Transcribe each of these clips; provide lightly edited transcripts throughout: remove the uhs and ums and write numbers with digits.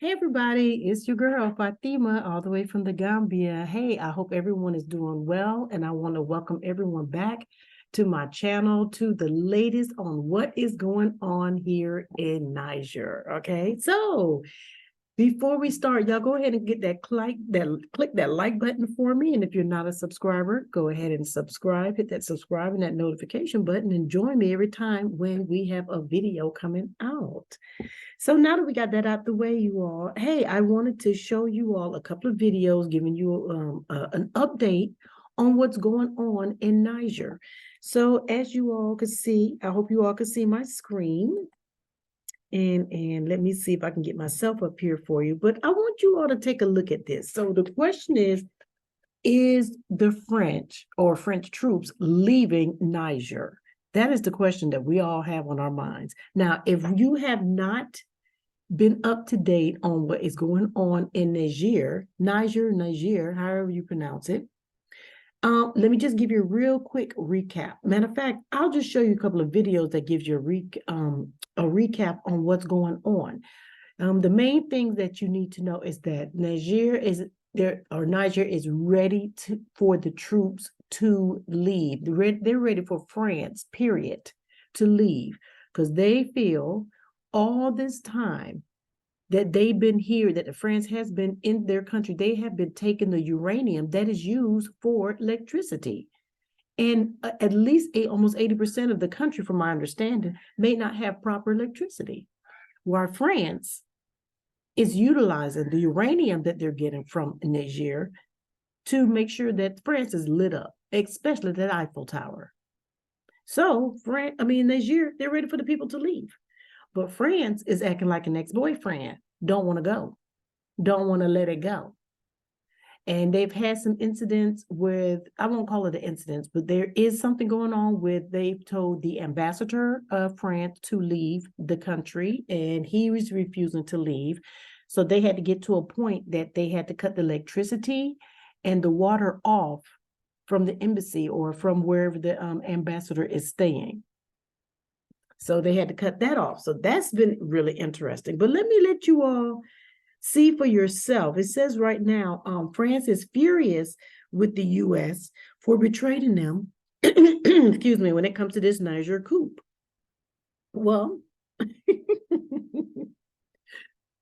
Hey everybody, it's your girl Fatima, all the way from the Gambia. Hey, I hope everyone is doing well, and I want to welcome everyone back to my channel to the latest on what is going on here in Niger. Okay, so before we start, y'all go ahead and get that click that like button for me. And if you're not a subscriber, go ahead and subscribe, hit that subscribe and that notification button, and join me every time when we have a video coming out. So now that we got that out the way, you all, hey, I wanted to show you all a couple of videos giving you an update on what's going on in Niger. So as you all can see, I hope you all can see my screen. And let me see if I can get myself up here for you. But I want you all to take a look at this. So the question is the French or French troops leaving Niger? That is the question that we all have on our minds. Now, if you have not been up to date on what is going on in Niger, however you pronounce it. Let me just give you a real quick recap. Matter of fact, I'll just show you a couple of videos that gives you a recap on what's going on. The main thing that you need to know is that Niger is ready for the troops to leave. They're ready for France, period, to leave because they feel all this time that they've been here, that France has been in their country, they have been taking the uranium that is used for electricity. And at least almost 80% of the country, from my understanding, may not have proper electricity. While France is utilizing the uranium that they're getting from Niger to make sure that France is lit up, especially that Eiffel Tower. So, Niger, they're ready for the people to leave. But France is acting like an ex-boyfriend, don't want to go, don't want to let it go. And they've had some incidents with, I won't call it an incident, but there is something going on with, they've told the ambassador of France to leave the country, and he was refusing to leave. So they had to get to a point that they had to cut the electricity and the water off from the embassy or from wherever the ambassador is staying. So they had to cut that off. So that's been really interesting. But let me let you all see for yourself. It says right now, France is furious with the U.S. for betraying them, excuse me, when it comes to this Niger coup. Well,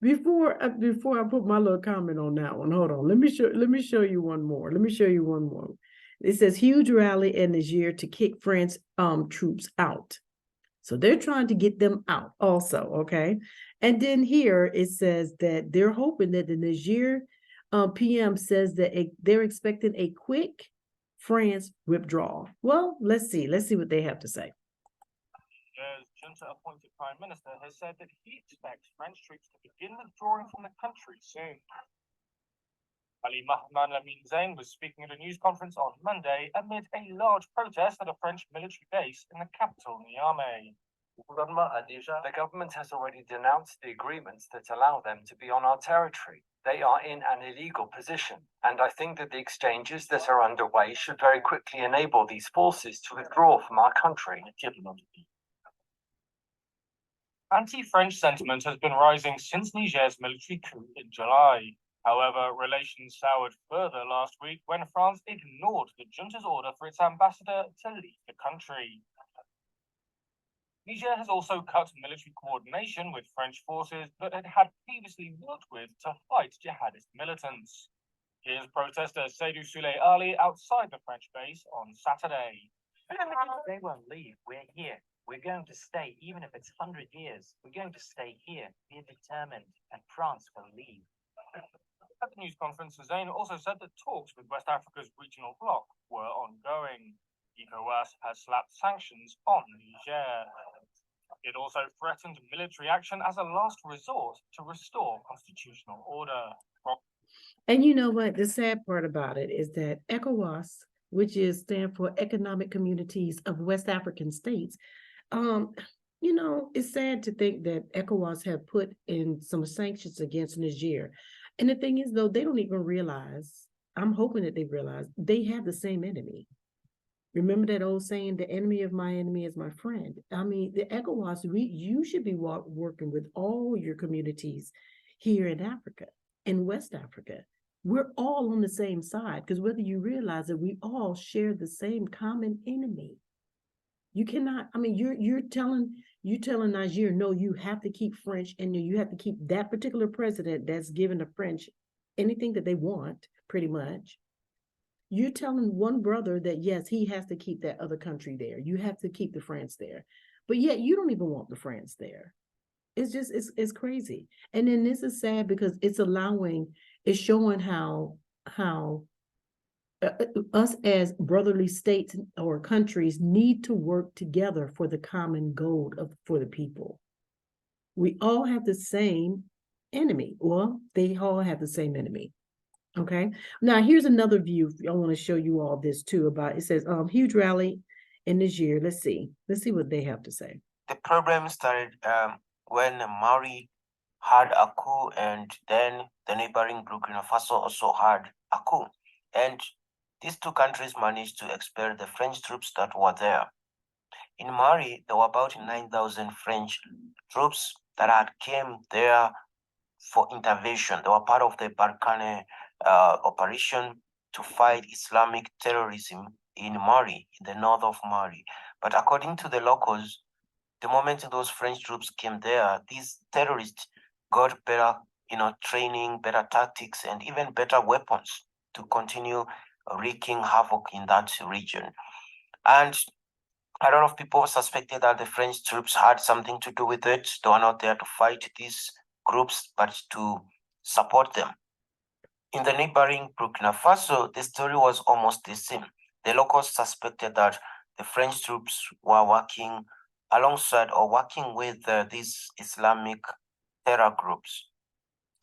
before I put my little comment on that one, hold on. Let me show you one more. It says huge rally in Niger to kick France troops out. So they're trying to get them out also, okay? And then here it says that they're hoping that the Niger PM says that they're expecting a quick France withdrawal. Well, let's see what they have to say. Niger's junta-appointed Prime Minister has said that he expects French troops to begin withdrawing from the country soon. Ali Mahmoud Lamine Zain was speaking at a news conference on Monday amid a large protest at a French military base in the capital, Niamey. The government has already denounced the agreements that allow them to be on our territory. They are in an illegal position, and I think that the exchanges that are underway should very quickly enable these forces to withdraw from our country. Anti-French sentiment has been rising since Niger's military coup in July. However, relations soured further last week when France ignored the junta's order for its ambassador to leave the country. Niger has also cut military coordination with French forces that it had previously worked with to fight jihadist militants. Here's protester Seydou Souley Ali outside the French base on Saturday. They won't leave. We're here. We're going to stay, even if it's 100 years. We're going to stay here. We're determined, and France will leave. At the news conference, Zain also said that talks with West Africa's regional bloc were ongoing. ECOWAS has slapped sanctions on Niger. It also threatened military action as a last resort to restore constitutional order. And you know what? The sad part about it is that ECOWAS, which stands for Economic Communities of West African States, it's sad to think that ECOWAS have put in some sanctions against Niger. And the thing is, though, they don't even realize, I'm hoping that they realize, they have the same enemy. Remember that old saying, the enemy of my enemy is my friend. I mean, the ECOWAS, you should be working with all your communities here in Africa, in West Africa. We're all on the same side, because whether you realize that we all share the same common enemy. You cannot, I mean, you're telling Niger, no, you have to keep French, and you have to keep that particular president that's giving the French anything that they want, pretty much. You're telling one brother that yes, he has to keep that other country there. You have to keep the France there. But yet you don't even want the France there. It's just it's crazy. And then this is sad because it's showing how us as brotherly states or countries need to work together for the common goal for the people. We all have the same enemy. Well, they all have the same enemy. Okay. Now here's another view. I want to show you all this too about, it says huge rally in Niger. Let's see what they have to say. The problem started when Mali had a coup, and then the neighboring Burkina Faso also had a coup. And these two countries managed to expel the French troops that were there. In Mali, there were about 9,000 French troops that had came there for intervention. They were part of the Barkhane operation to fight Islamic terrorism in Mali, in the north of Mali. But according to the locals, the moment those French troops came there, these terrorists got better, training, better tactics, and even better weapons to continue wreaking havoc in that region. And a lot of people suspected that the French troops had something to do with it. They were not there to fight these groups, but to support them. In the neighboring Burkina Faso, the story was almost the same. The locals suspected that the French troops were working alongside or working with these Islamic terror groups.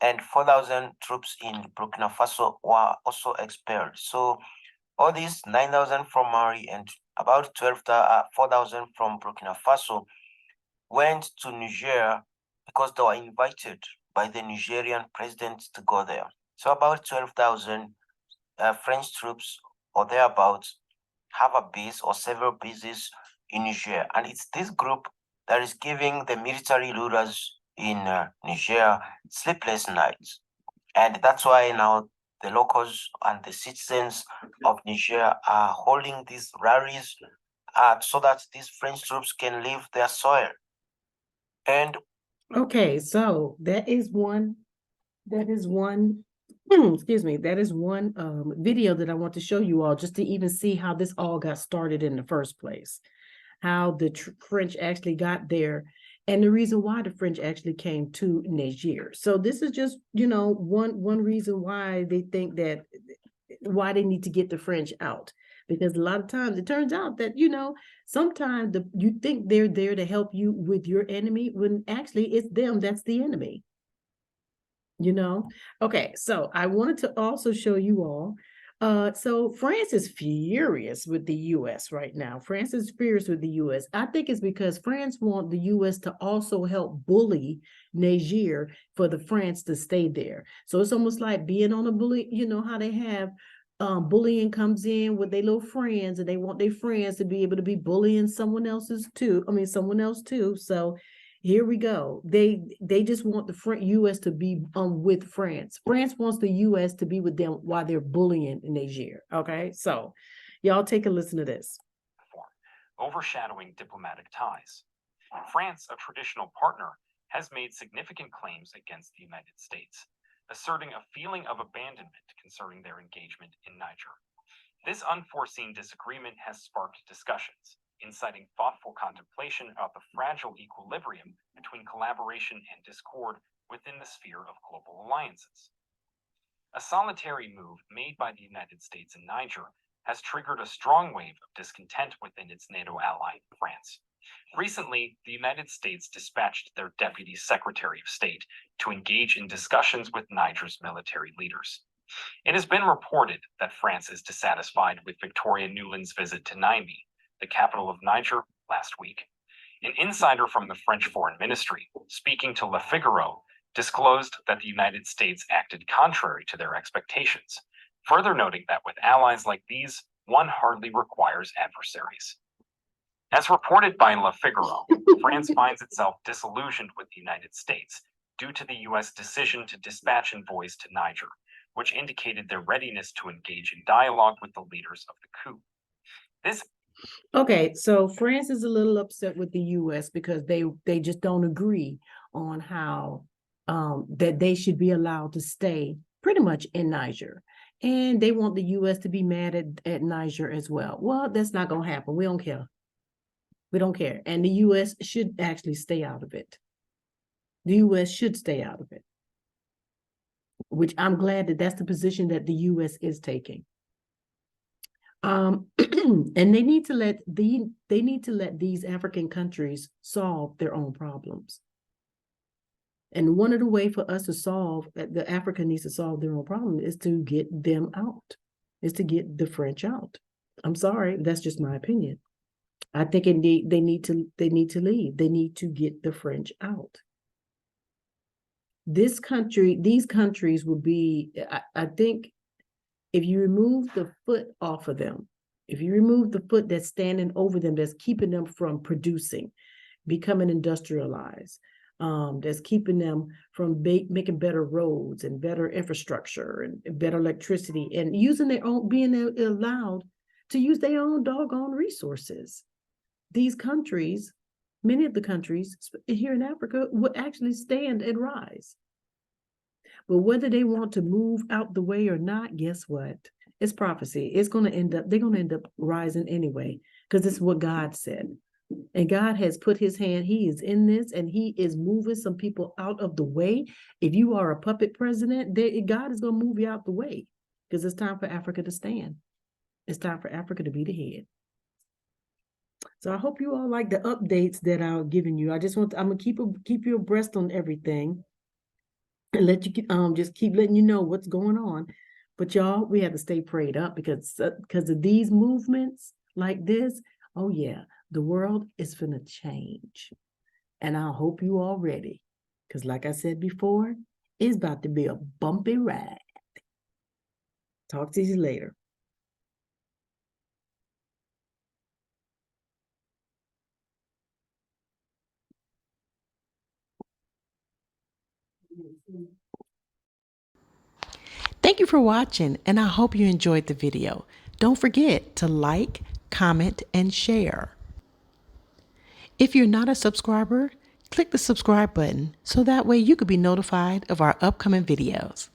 And 4,000 troops in Burkina Faso were also expelled. So all these 9,000 from Mali and about 4,000 from Burkina Faso went to Niger because they were invited by the Nigerian president to go there. So about 12,000 French troops or thereabouts have a base or several bases in Niger. And it's this group that is giving the military rulers in Niger sleepless nights. And that's why now the locals and the citizens of Niger are holding these rallies so that these French troops can leave their soil. And okay, so that is one excuse me, that is one video that I want to show you all, just to even see how this all got started in the first place, how the French actually got there, and the reason why the French actually came to Niger. So this is just, one reason why they think that, why they need to get the French out. Because a lot of times it turns out that, sometimes you think they're there to help you with your enemy, when actually it's them that's the enemy. Okay, so I wanted to also show you all. So France is furious with the US right now. France is furious with the US. I think it's because France want the US to also help bully Niger for the France to stay there. So it's almost like being on a bully, how they have bullying comes in with their little friends, and they want their friends to be able to be bullying someone else too. So here we go. They just want the U.S. to be with France. France wants the U.S. to be with them while they're bullying Niger. Okay, so y'all take a listen to this. Overshadowing diplomatic ties. France, a traditional partner, has made significant claims against the United States, asserting a feeling of abandonment concerning their engagement in Niger. This unforeseen disagreement has sparked discussions, inciting thoughtful contemplation of the fragile equilibrium between collaboration and discord within the sphere of global alliances. A solitary move made by the United States in Niger has triggered a strong wave of discontent within its NATO ally, France. Recently, the United States dispatched their Deputy Secretary of State to engage in discussions with Niger's military leaders. It has been reported that France is dissatisfied with Victoria Nuland's visit to Niamey, the capital of Niger, last week. An insider from the French Foreign Ministry, speaking to Le Figaro, disclosed that the United States acted contrary to their expectations, further noting that with allies like these, one hardly requires adversaries. As reported by Le Figaro, France finds itself disillusioned with the United States due to the US decision to dispatch envoys to Niger, which indicated their readiness to engage in dialogue with the leaders of the coup. This Okay, so France is a little upset with the US because they just don't agree on how that they should be allowed to stay pretty much in Niger. And they want the US to be mad at Niger as well. Well, that's not gonna happen. We don't care. We don't care. And the US should actually stay out of it. The US should stay out of it. Which I'm glad that that's the position that the US is taking. And they need to let these African countries solve their own problems. And one of the ways for us to solve the Africa needs to solve their own problem is to get them out, is to get the French out. I'm sorry, that's just my opinion. I think they need to leave. They need to get the French out. These countries will be, I think, if you remove the foot off of them, if you remove the foot that's standing over them, that's keeping them from producing, becoming industrialized, that's keeping them from making better roads and better infrastructure and better electricity and using their own, being allowed to use their own doggone resources. These countries, many of the countries here in Africa would actually stand and rise. But whether they want to move out the way or not, guess what? It's prophecy. They're going to end up rising anyway, because this is what God said. And God has put his hand, he is in this, and he is moving some people out of the way. If you are a puppet president, God is going to move you out the way, because it's time for Africa to stand. It's time for Africa to be the head. So I hope you all like the updates that I'm giving you. I'm going to keep you abreast on everything. And let you just keep letting you know what's going on. But y'all, we have to stay prayed up because of these movements like this. Oh yeah, the world is finna change. And I hope you all ready. Because like I said before, it's about to be a bumpy ride. Talk to you later. Thank you for watching, and I hope you enjoyed the video. Don't forget to like, comment, and share. If you're not a subscriber, click the subscribe button so that way you could be notified of our upcoming videos.